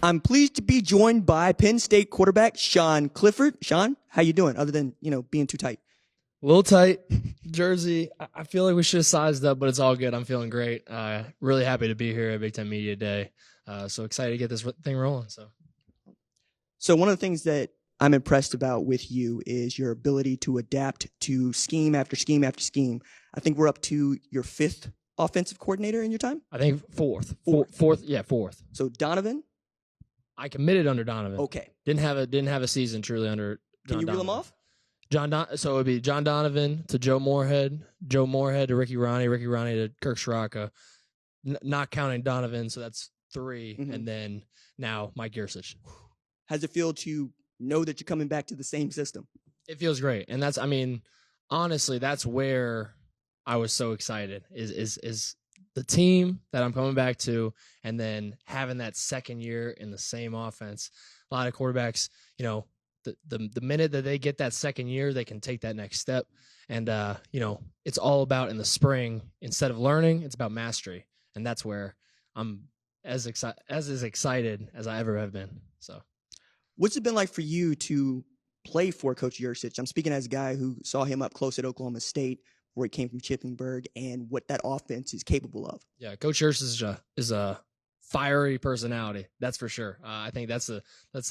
I'm pleased to be joined by Penn State quarterback Sean Clifford. Sean, how you doing? Other than being too tight. A little tight, jersey. I feel like we should have sized up, but it's all good. I'm feeling great. Really happy to be here at Big Ten Media Day. So excited to get this thing rolling. So one of the things that I'm impressed about with you is your ability to adapt to scheme after scheme after scheme. I think we're up to your 5th offensive coordinator in your time. I think fourth. Yeah, fourth. So Donovan. I committed under Donovan. Okay. Didn't have a season truly under John Can you Donovan. reel them off? So it would be John Donovan to Joe Moorhead to Ricky Ronnie to Kirk Straka, not counting Donovan, so that's 3, and then now Mike Gersich. How's it feel to know that you're coming back to the same system? It feels great, and honestly, that's where I was so excited is the team that I'm coming back to, and then having that second year in the same offense. A lot of quarterbacks, the minute that they get that second year, they can take that next step. And, it's all about in the spring, instead of learning, it's about mastery. And that's where I'm as excited as I ever have been. So what's it been like for you to play for Coach Gersich? I'm speaking as a guy who saw him up close at Oklahoma State, where he came from Chippingburg, and what that offense is capable of. Yeah, Coach Gersich is a fiery personality, that's for sure. I think that's the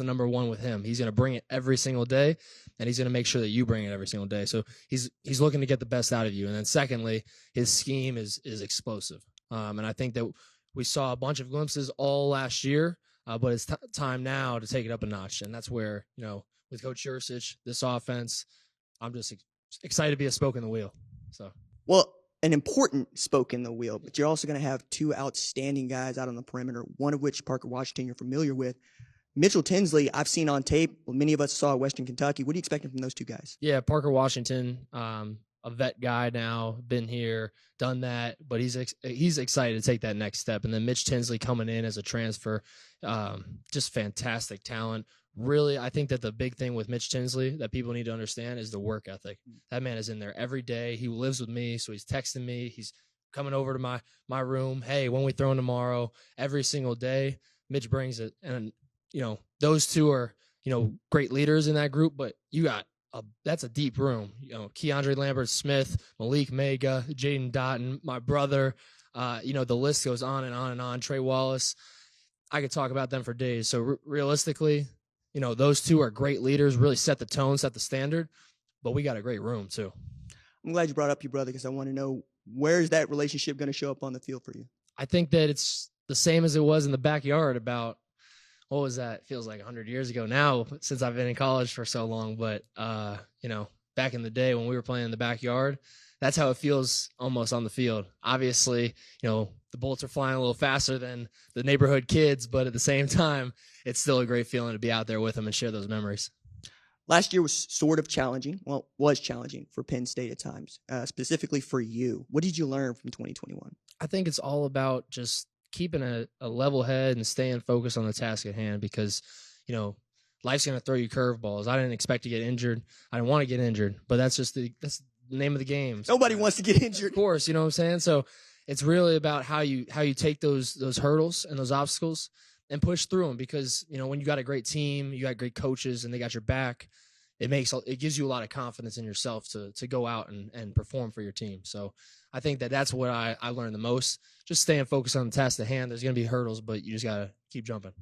number one with him. He's going to bring it every single day, and he's going to make sure that you bring it every single day. So he's looking to get the best out of you. And then secondly, his scheme is explosive. And I think that we saw a bunch of glimpses all last year, but it's time now to take it up a notch. And that's where, with Coach Gersich, this offense, I'm just excited to be a spoke in the wheel. So, well, an important spoke in the wheel, but you're also going to have 2 outstanding guys out on the perimeter, one of which Parker Washington you're familiar with. Mitchell Tinsley, I've seen on tape. Well, many of us saw at Western Kentucky. What are you expecting from those 2 guys? Yeah, Parker Washington, a vet guy now, been here, done that, but he's excited to take that next step. And then Mitch Tinsley coming in as a transfer, just fantastic talent. Really, I think that the big thing with Mitch Tinsley that people need to understand is the work ethic. That man is in there every day. He lives with me, so he's texting me. He's coming over to my room. Hey, when we throwing tomorrow? Every single day, Mitch brings it. And, those 2 are, great leaders in that group, but you got that's a deep room. Keandre Lambert-Smith, Malik Mega, Jaden Dotton, my brother. The list goes on and on and on. Trey Wallace. I could talk about them for days. So realistically, those 2 are great leaders, really set the tone, set the standard, but we got a great room too. I'm glad you brought up your brother, because I want to know, where's that relationship going to show up on the field for you? I think that it's the same as it was in the backyard about, what was that? It feels like 100 years ago now, since I've been in college for so long. But, back in the day when we were playing in the backyard, that's how it feels almost on the field. Obviously, the bullets are flying a little faster than the neighborhood kids, but at the same time, it's still a great feeling to be out there with them and share those memories. Last year was sort of challenging. Well, was challenging for Penn State at times, specifically for you. What did you learn from 2021? I think it's all about just keeping a level head and staying focused on the task at hand, because, life's going to throw you curveballs. I didn't expect to get injured. I didn't want to get injured, but that's the name of the game. Nobody wants to get injured. Of course, you know what I'm saying? So it's really about how you take those hurdles and those obstacles and push through them, because, when you got a great team, you got great coaches, and they got your back, it gives you a lot of confidence in yourself to go out and perform for your team. So I think that's what I learned the most. Just staying focused on the task at hand. There's going to be hurdles, but you just got to keep jumping.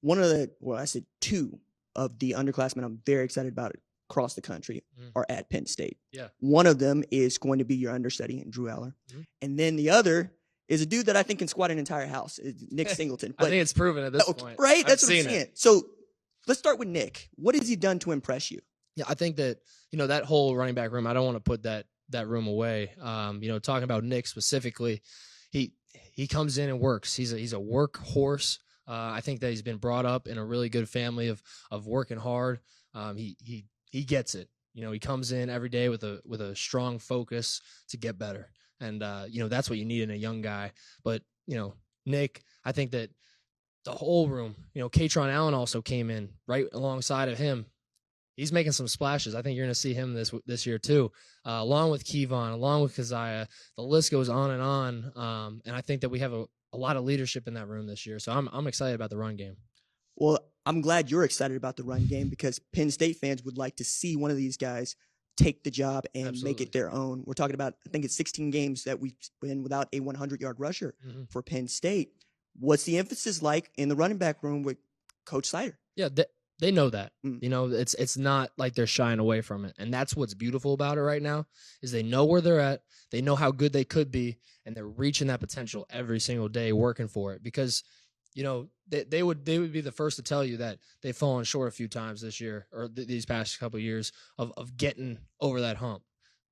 2 of the underclassmen I'm very excited about across the country are at Penn State. Yeah. One of them is going to be your understudy, Drew Eller. And then the other is a dude that I think can squat an entire house, Nick Singleton. But, I think it's proven at this point. Right? That's what I'm saying. It. So let's start with Nick. What has he done to impress you? Yeah, I think that, that whole running back room, I don't want to put that room away. Talking about Nick specifically, he comes in and works. He's a workhorse. I think that he's been brought up in a really good family of working hard. He gets it. He comes in every day with a strong focus to get better. And, that's what you need in a young guy. But, Nick, I think that the whole room, Katron Allen also came in right alongside of him. He's making some splashes. I think you're going to see him this year too, along with Kevon, along with Keziah. The list goes on and on. And I think that we have a lot of leadership in that room this year. So I'm excited about the run game. Well, I'm glad you're excited about the run game because Penn State fans would like to see one of these guys take the job and Absolutely. make it their own. We're talking about, I think it's 16 games that we've been without a 100-yard rusher for Penn State. What's the emphasis like in the running back room with Coach Snyder? Yeah, they know that. You know, it's not like they're shying away from it. And that's what's beautiful about it right now is they know where they're at. They know how good they could be, and they're reaching that potential every single day, working for it. Because, you know, they would be the first to tell you that they've fallen short a few times this year or these past couple of years of getting over that hump.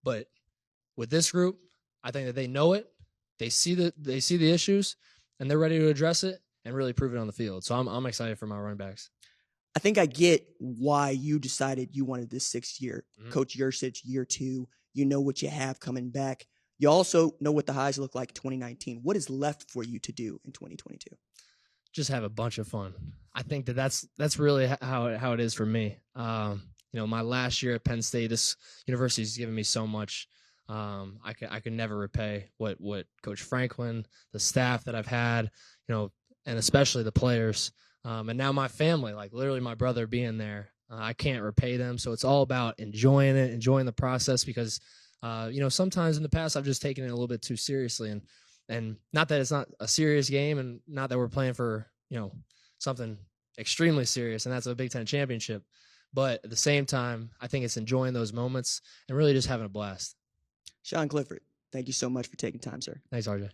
But with this group, I think that they know it. They see the issues, and they're ready to address it and really prove it on the field. So I'm excited for my running backs. I think I get why you decided you wanted this 6th year. Coach Yurcich, year 2. You know what you have coming back. You also know what the highs look like in 2019. What is left for you to do in 2022? Just have a bunch of fun. I think that's really how it is for me. You know, my last year at Penn State, this university has given me so much. I could never repay what Coach Franklin, the staff that I've had, you know, and especially the players. And now my family, like literally my brother being there, I can't repay them. So it's all about enjoying it, enjoying the process because, you know, sometimes in the past I've just taken it a little bit too seriously. And not that it's not a serious game and not that we're playing for, you know, something extremely serious, and that's a Big Ten championship. But at the same time, I think it's enjoying those moments and really just having a blast. Sean Clifford, thank you so much for taking time, sir. Thanks, RJ.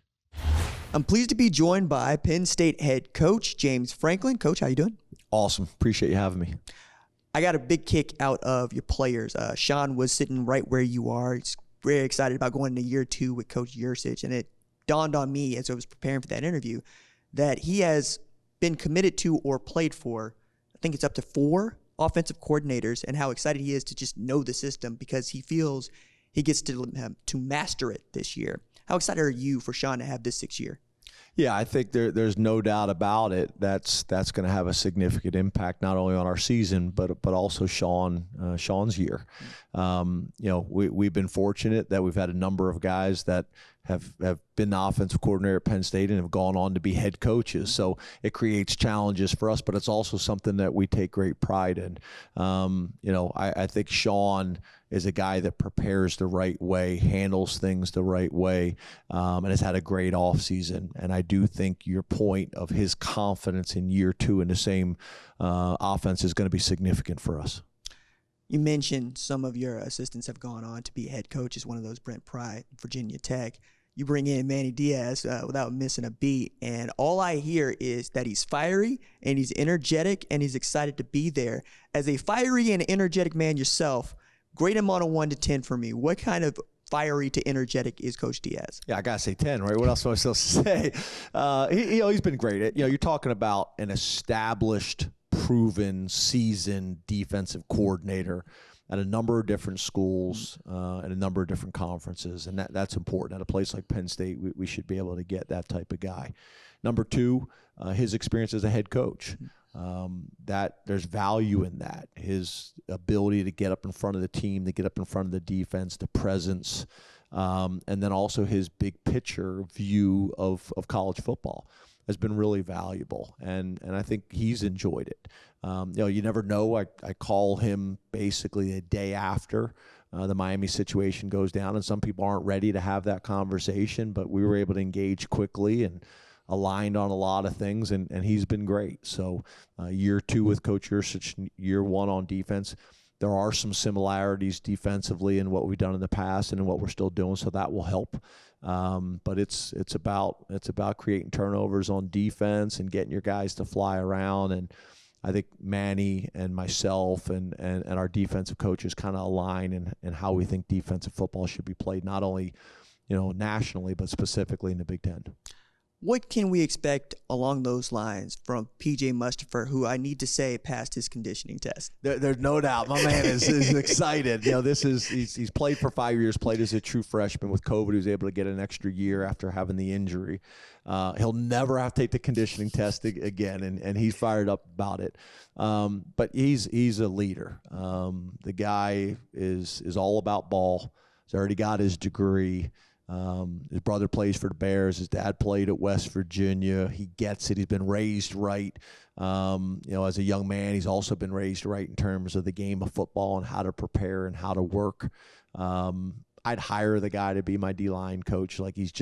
I'm pleased to be joined by Penn State head coach James Franklin. Coach, how you doing? Awesome. Appreciate you having me. I got a big kick out of your players. Sean was sitting right where you are. He's very excited about going into year 2 with Coach Yurcich, and it dawned on me as I was preparing for that interview that he has been committed to or played for, I think it's up to 4 offensive coordinators, and how excited he is to just know the system because he feels he gets to master it this year. How excited are you for Sean to have this 6th year? Yeah, I think there's no doubt about it. That's going to have a significant impact not only on our season, but also Sean's year. You know, we've been fortunate that we've had a number of guys that have been the offensive coordinator at Penn State and have gone on to be head coaches. So it creates challenges for us, but it's also something that we take great pride in. You know, I think Sean is a guy that prepares the right way, handles things the right way, and has had a great offseason. And I do think your point of his confidence in year 2 in the same offense is going to be significant for us. You mentioned some of your assistants have gone on to be head coaches, one of those Brent Pry, Virginia Tech. You bring in Manny Diaz without missing a beat, and all I hear is that he's fiery and he's energetic and he's excited to be there. As a fiery and energetic man yourself, grade him on a 1 to 10 for me. What kind of fiery to energetic is Coach Diaz? Yeah, I gotta say 10, right? What else am I supposed to say? You know, he's been great. You know, you're talking about an established, proven, seasoned defensive coordinator at a number of different schools and a number of different conferences, and that's important. At a place like Penn State, we should be able to get that type of guy. Number 2, his experience as a head coach. That there's value in that. His ability to get up in front of the team, to get up in front of the defense, the presence, and then also his big picture view of college football has been really valuable, and I think he's enjoyed it. You know, you never know. I call him basically a day after the Miami situation goes down, and some people aren't ready to have that conversation, but we were able to engage quickly and aligned on a lot of things, and he's been great. So year 2 with Coach Yurcich, year 1 on defense. There are some similarities defensively in what we've done in the past and in what we're still doing, so that will help. But it's about creating turnovers on defense and getting your guys to fly around. And I think Manny and myself and our defensive coaches kind of align in how we think defensive football should be played, not only, you know, nationally, but specifically in the Big Ten. What can we expect along those lines from P.J. Mustipher, who I need to say passed his conditioning test? There's no doubt. My man is excited. You know, he's played for 5 years, played as a true freshman. With COVID, he was able to get an extra year after having the injury. He'll never have to take the conditioning test again, and he's fired up about it. But he's a leader. The guy is all about ball. He's already got his degree. His brother plays for the Bears. His dad played at West Virginia. He gets it. He's been raised right. As a young man, he's also been raised right in terms of the game of football and how to prepare and how to work. I'd hire the guy to be my D-line coach. Like, he's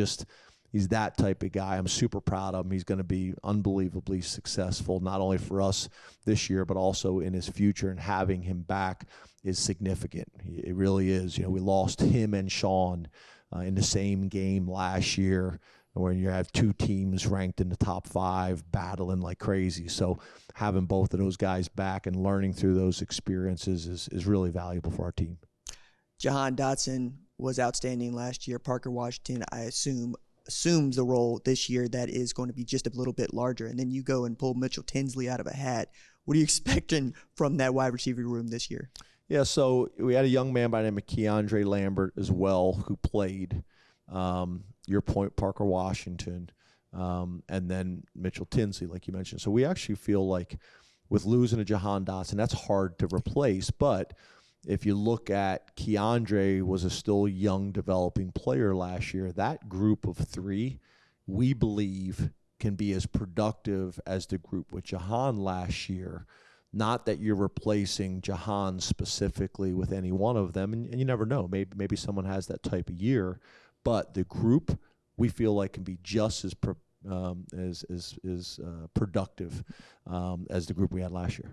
that type of guy. I'm super proud of him. He's going to be unbelievably successful, not only for us this year, but also in his future. And having him back is significant. It really is. We lost him and Sean in the same game last year, where you have two teams ranked in the top 5 battling like crazy. So having both of those guys back and learning through those experiences is really valuable for our team. Jahan Dotson was outstanding last year. Parker Washington, I assumes a role this year that is going to be just a little bit larger. And then you go and pull Mitchell Tinsley out of a hat. What are you expecting from that wide receiver room this year? Yeah, so we had a young man by the name of Keandre Lambert as well who played. Your point, Parker Washington, and then Mitchell Tinsley, like you mentioned. So we actually feel like with losing a Jahan Dotson, that's hard to replace. But if you look at Keandre was a still young developing player last year, that group of 3, we believe, can be as productive as the group with Jahan last year. Not that you're replacing Jahan specifically with any one of them, and you never know. Maybe someone has that type of year, but the group we feel like can be just as productive as the group we had last year.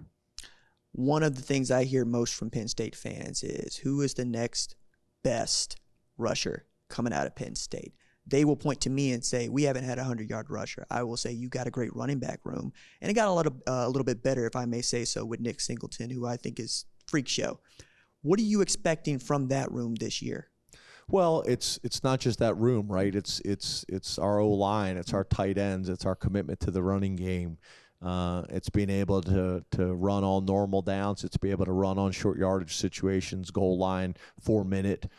One of the things I hear most from Penn State fans is, who is the next best rusher coming out of Penn State? They will point to me and say, we haven't had a 100-yard rusher. I will say, you got a great running back room. And it got a little bit better, if I may say so, with Nick Singleton, who I think is freak show. What are you expecting from that room this year? Well, it's not just that room, right? It's our O-line, it's our tight ends, it's our commitment to the running game. It's being able to run on normal downs. It's being able to run on short yardage situations, goal line, 4-minute.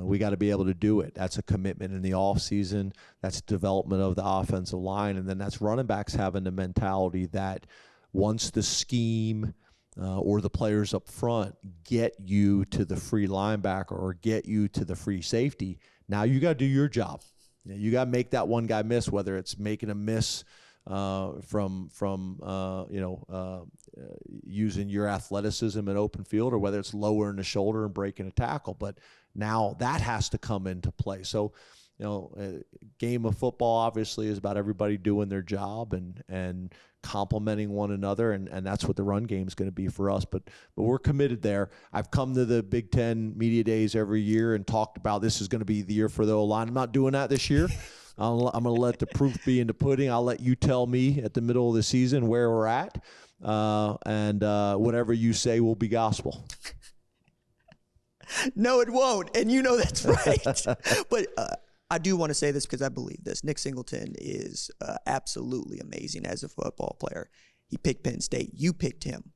We got to be able to do it. That's a commitment in the offseason. That's development of the offensive line. And then that's running backs having the mentality that once the scheme or the players up front get you to the free linebacker or get you to the free safety, now you got to do your job. You got to make that one guy miss, whether it's making a miss from using your athleticism in open field, or whether it's lowering the shoulder and breaking a tackle. But now that has to come into play. So, game of football obviously is about everybody doing their job and complementing one another, and that's what the run game is going to be for us. But we're committed there. I've come to the Big Ten media days every year and talked about this is going to be the year for the O-line. I'm not doing that this year. I'm going to let the proof be in the pudding. I'll let you tell me at the middle of the season where we're at, and whatever you say will be gospel. No, it won't, and you know that's right. But I do want to say this because I believe this. Nick Singleton is absolutely amazing as a football player. He picked Penn State. You picked him.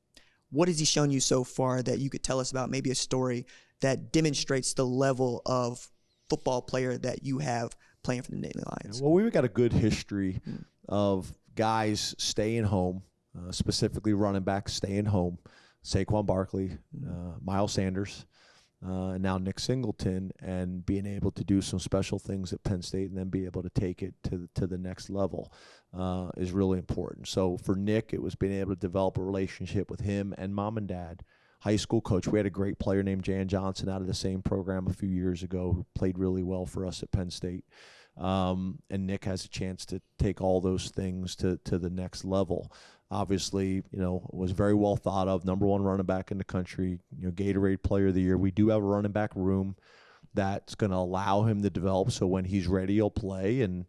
What has he shown you so far that you could tell us about, maybe a story that demonstrates the level of football player that you have playing for the Nittany Lions? Well, we've got a good history of guys staying home, specifically running backs staying home. Saquon Barkley, Miles Sanders, and now Nick Singleton, and being able to do some special things at Penn State and then be able to take it to the next level is really important. So for Nick, it was being able to develop a relationship with him and mom and dad. High school coach. We had a great player named Jan Johnson out of the same program a few years ago who played really well for us at Penn State. And Nick has a chance to take all those things to the next level. Obviously, was very well thought of, number 1 running back in the country, Gatorade Player of the Year. We do have a running back room that's going to allow him to develop, so when he's ready, he'll play. And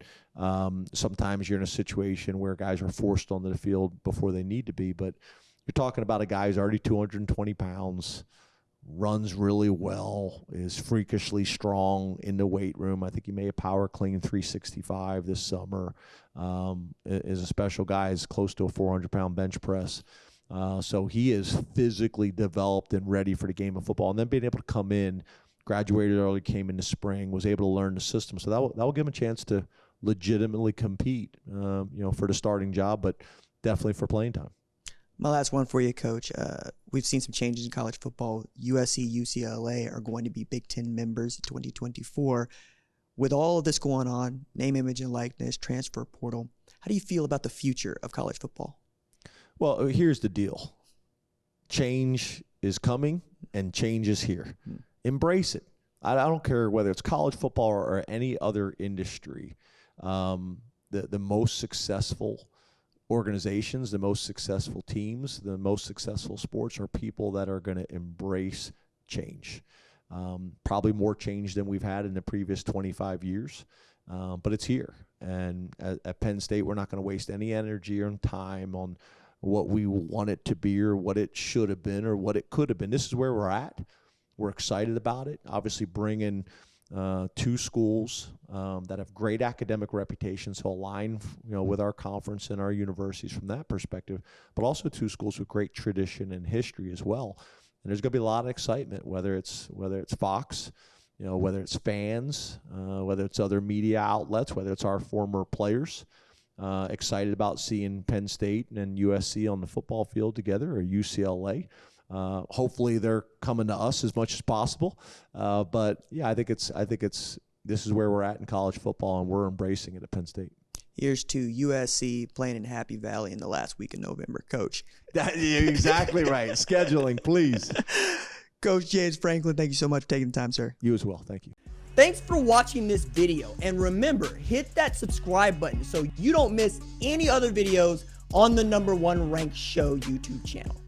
sometimes you're in a situation where guys are forced onto the field before they need to be, but you're talking about a guy who's already 220 pounds, runs really well, is freakishly strong in the weight room. I think he may have power clean 365 this summer. Is a special guy, is close to a 400-pound bench press. So he is physically developed and ready for the game of football. And then being able to come in, graduated early, came in the spring, was able to learn the system. So that will give him a chance to legitimately compete, for the starting job, but definitely for playing time. My last one for you, Coach. We've seen some changes in college football. USC, UCLA are going to be Big Ten members in 2024. With all of this going on, name, image, and likeness, transfer portal, how do you feel about the future of college football? Well, here's the deal. Change is coming and change is here. Embrace it. I don't care whether it's college football or any other industry. The most successful organizations, the most successful teams, the most successful sports are people that are going to embrace change. Probably more change than we've had in the previous 25 years, but it's here. And at Penn State, we're not going to waste any energy or time on what we want it to be or what it should have been or what it could have been. This is where we're at. We're excited about it. Obviously, bringing two schools that have great academic reputations to align, with our conference and our universities from that perspective, but also two schools with great tradition and history as well. And there's going to be a lot of excitement, whether it's Fox, whether it's fans, whether it's other media outlets, whether it's our former players. Excited about seeing Penn State and USC on the football field together, or UCLA. Hopefully they're coming to us as much as possible. But yeah, I think this is where we're at in college football, and we're embracing it at Penn State. Here's to USC playing in Happy Valley in the last week of November, Coach. You're exactly right. Scheduling, please. Coach James Franklin, thank you so much for taking the time, sir. You as well. Thank you. Thanks for watching this video. And remember, hit that subscribe button so you don't miss any other videos on the #1 ranked show YouTube channel.